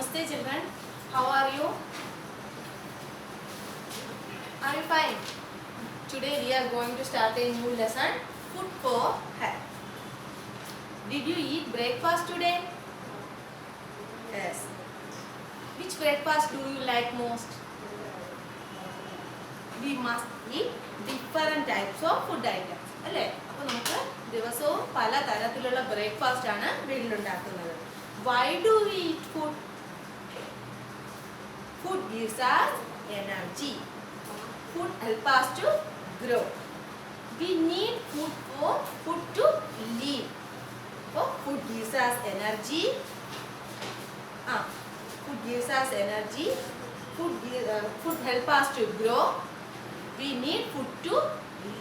Namaste children. How are you? Are you fine? Today we are going to start a new lesson, food for health. Did you eat breakfast today? Yes. Which breakfast do you like most? We must eat different types of food items. അല്ലേ? അപ്പോൾ നമുക്ക് ദിവസവും പല തരത്തിലുള്ള breakfast ആണ് വീട്ടിലുണ്ടാക്കുന്നത്. Why do we eat food? Food gives us energy. Food helps us to grow. We need food for food to live. So food gives us energy. Food gives us energy. Food helps us to grow. We need food to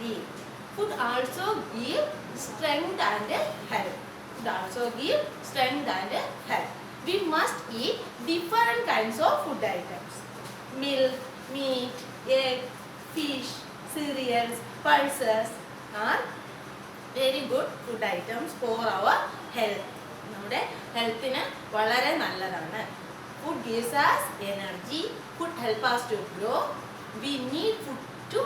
live. Food also give strength and health. Food also give strength and health. We must eat different kinds of food items. Milk, meat, egg, fish, cereals, pulses are very good food items for our health. നമ്മുടെ ഹെൽത്തിന് വളരെ നല്ലതാണ്. Food gives us energy. Food helps us to grow. We need food to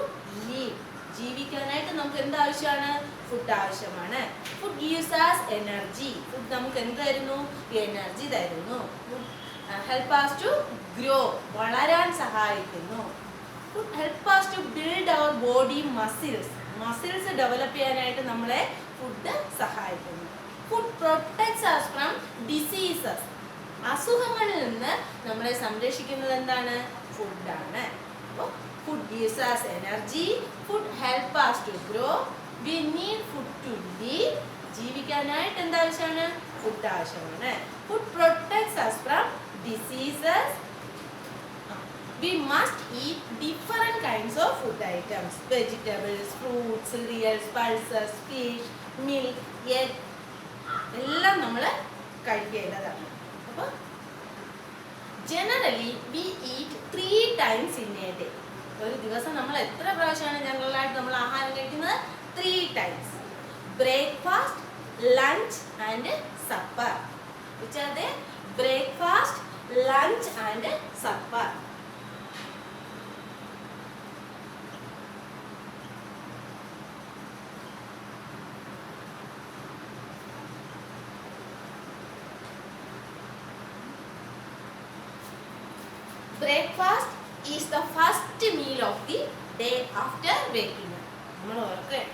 live. ജീവിക്കാനായിട്ട് നമുക്ക് എന്ത് ആവശ്യമാണ്? Food ആവശ്യമാണ്. Food gives us energy. Food നമുക്ക് എന്ത് തരുന്നു? എനർജി തരുന്നു. Food help us to grow, വളരാൻ സഹായിക്കുന്നു. Food help us to build our body muscles. Muscles develop ചെയ്യാനായിട്ട് നമ്മളെ ഫുഡ് സഹായിക്കുന്നു. Food protects us from diseases. അസുഖങ്ങളിൽ നിന്ന് നമ്മളെ സംരക്ഷിക്കുന്നത് എന്താണ്? ഫുഡാണ്. അപ്പോൾ food gives us energy. Food helps us to grow. We need food to live. ജീവിക്കാനായിട്ട് എന്താ ആവശ്യമാണ്? ഫുഡ് ആവശ്യമാണ്. Food protects us from diseases. We must eat different kinds of food items. Vegetables, fruits, cereals, pulses, fish, milk, egg എല്ലാം നമ്മൾ കഴിക്കേണ്ടതാണ്. അപ്പോൾ generally we eat 3 times in a day. ഒരു ദിവസം നമ്മൾ എത്ര പ്രാവശ്യമാണ് ജനറലായിട്ട് നമ്മൾ ആഹാരം കഴിക്കുന്നത്? 3 times. Breakfast, lunch and supper. which are they? Breakfast, lunch and supper. Breakfast is the first meal of the day after waking up.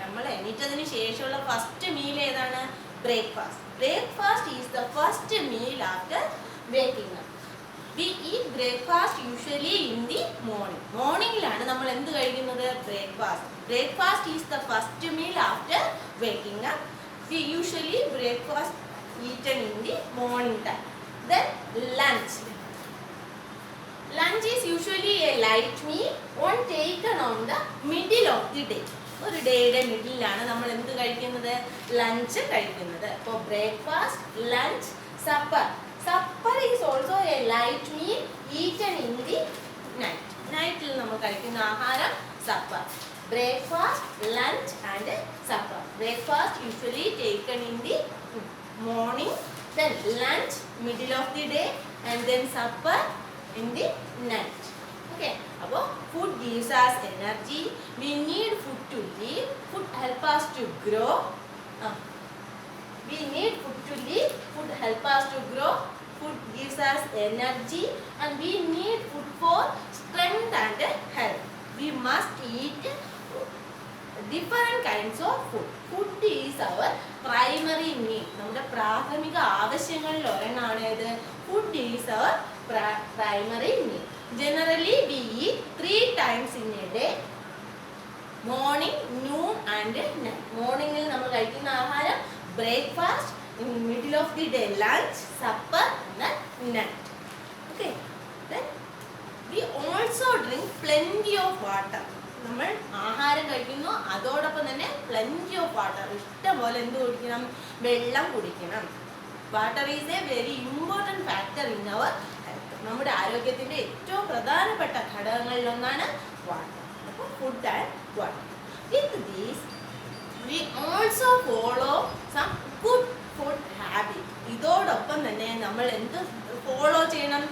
നമ്മൾ എണീറ്റതിന് ശേഷമുള്ള ഫസ്റ്റ് മീൽ ഏതാണ്? Breakfast. Breakfast is the first meal after waking up. We eat breakfast usually in the morning. മോർണിംഗിലാണ് നമ്മൾ എന്ത് കഴിക്കുന്നത്? Breakfast. Breakfast is the first meal after waking up. We usually breakfast eaten in the morning time. Then lunch. Lunch is usually a light meal one taken on the middle of the day. ഒരു ഡേയുടെ മിഡിലാണ് നമ്മൾ എന്ത് കഴിക്കുന്നത്? Lunch കഴിക്കുന്നത്. അപ്പോൾ breakfast, lunch, supper. Supper is also a light meal eaten in the night. നൈറ്റിൽ നമ്മൾ കഴിക്കുന്ന ആഹാരം supper. Breakfast, lunch and supper. Breakfast usually taken in the morning, then lunch middle of the day and then supper in the night. Okay, അപ്പോൾ food gives us energy. We need food to live. Food help us to grow. We need food to live. Food help us to grow. Food gives us energy and we need food for strength and health. We must eat different kinds of food. Food is our primary need. നമ്മുടെ പ്രാഥമിക ആവശ്യങ്ങളിൽ ഒരെണ്ണമാണ് ഇത്. Food is our primary need. Generally we eat 3 times in a day. Morning, noon and night. മോർണിംഗിൽ നമ്മൾ കഴിക്കുന്ന ആഹാരം breakfast, in middle of the day lunch, supper and night. Okay, then we also drink plenty of water. നമ്മൾ ആഹാരം കഴിക്കുന്നു, അതോടൊപ്പം തന്നെ plenty of water. ഇഷ്ടംപോലെ എന്ത് കുടിക്കണം? വെള്ളം കുടിക്കണം. Water is a very important factor in our health. നമ്മുടെ ആരോഗ്യത്തിൻ്റെ ഏറ്റവും പ്രധാനപ്പെട്ട ഘടകങ്ങളിലൊന്നാണ് വാട്ടർ. അപ്പോൾ food and water. With these we also follow some good food habit. ഇതോടൊപ്പം തന്നെ നമ്മൾ എന്ത് ഫോളോ ചെയ്യണം?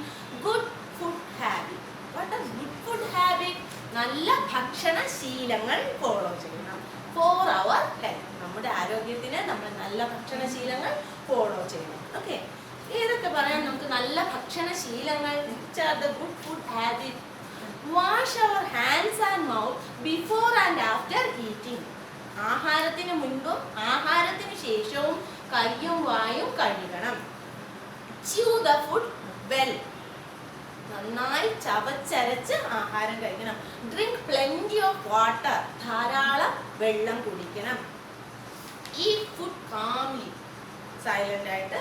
Good food habit. What are good food habit? നല്ല ഭക്ഷണശീലങ്ങൾ ഫോളോ ചെയ്യണം ഫോർ അവർ ഹെൽത്ത്. നമ്മുടെ ആരോഗ്യത്തിന് നമ്മൾ നല്ല ഭക്ഷണശീലങ്ങൾ ഫോളോ ചെയ്യണം. ഓക്കെ, ഏതൊക്കെ പറയാൻ നമുക്ക് നല്ല ഭക്ഷണശീലങ്ങൾ? Which are the good food habit? Wash our hands and mouth before and after eating. ആഹാരത്തിന് മുൻപും ആഹാരത്തിന് ശേഷവും കൈയും വായും കഴുകണം. Chew the food well. നന്നായി ചവച്ചരച്ച് ആഹാരം കഴിക്കണം. Drink plenty of water. ധാരാളം വെള്ളം കുടിക്കണം. Eat food calmly. സൈലന്റ് ആയിട്ട്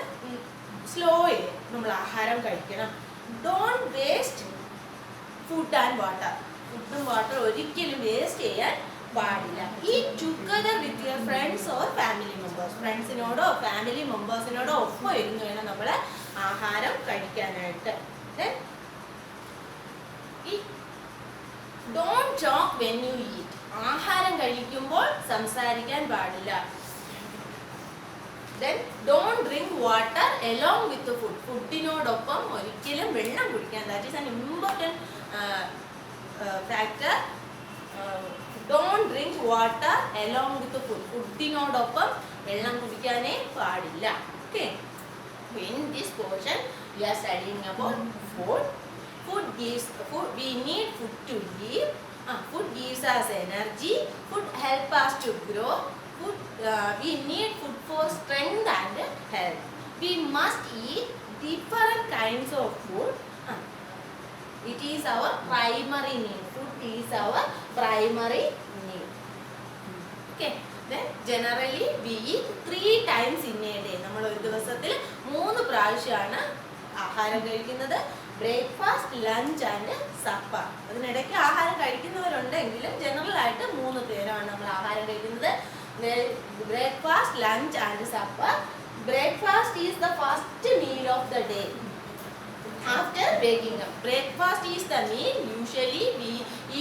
സ്ലോയിൽ നമ്മൾ ആഹാരം കഴിക്കണം. Don't waste food and water. ഫുഡും വാട്ടർ ഒരിക്കലും വേസ്റ്റ് ചെയ്യാൻ പാടില്ല. Eat together with your friends or family members. ഫ്രണ്ട്സിനോടോ ഫാമിലി മെമ്പേഴ്സിനോടോ ഒപ്പം ഇരുന്ന് വേണം നമ്മൾ ആഹാരം കഴിക്കാനായിട്ട്. Don't talk when you eat. ആഹാരം കഴിക്കുമ്പോൾ സംസാരിക്കാൻ പാടില്ല. Then don't drink water along with the food. ഫുഡിനോടൊപ്പം ഒരിക്കലും വെള്ളം കുടിക്കാൻ. That is an important factor. Don't drink water along with the food. ഫുഡിനോടൊപ്പം വെള്ളം കുടിക്കാനേ പാടില്ല. Okay. In this portion we are studying about food. Food gives food. We need food to live. Food gives us energy. Food help us to grow. Food, we need food for strength and health. We must eat different kinds of food. It is our primary need. Food is our primary need. Okay. Then generally we eat 3 times in a day. നമ്മൾ ഒരു ദിവസത്തിൽ 3 പ്രാവശ്യമാണ് ആഹാരം കഴിക്കുന്നത്. Breakfast, lunch and supper. അതിനിടയ്ക്ക് ആഹാരം കഴിക്കുന്നവരുണ്ടെങ്കിലും general ആയിട്ട് 3 പേരാണ് നമ്മൾ ആഹാരം കഴിക്കുന്നത്. Breakfast, lunch and supper. Breakfast is the first meal of the day after waking up. Breakfast is the meal usually we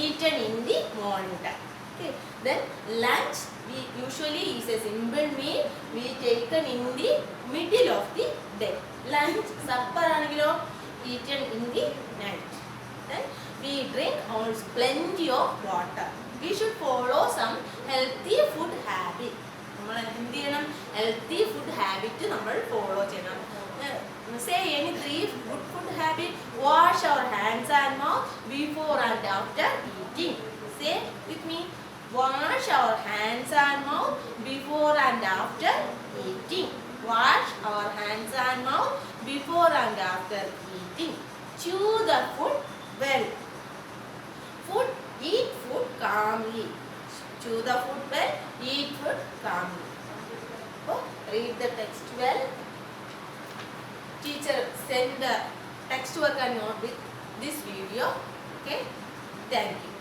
eaten in the morning time. Okay. Then lunch we usually is a simple meal we taken in the middle of the day. Lunch, supper anagilo eaten in the night. Then we drink also plenty of water. We should follow some healthy food habit. നമ്മൾ എന്ത് ചെയ്യണം? Healthy food habit നമ്മൾ follow ചെയ്യണം. Say any 3 good food habit. Wash our hands and mouth before and after eating. Say with me. Wash our hands and mouth before and after eating. Wash our hands and mouth before and after eating. Chew the food well. Food. Eat food calmly. Chew the food well. Eat food calmly. So, read the text well. Teacher send the text work and note with this video. Okay. Thank you.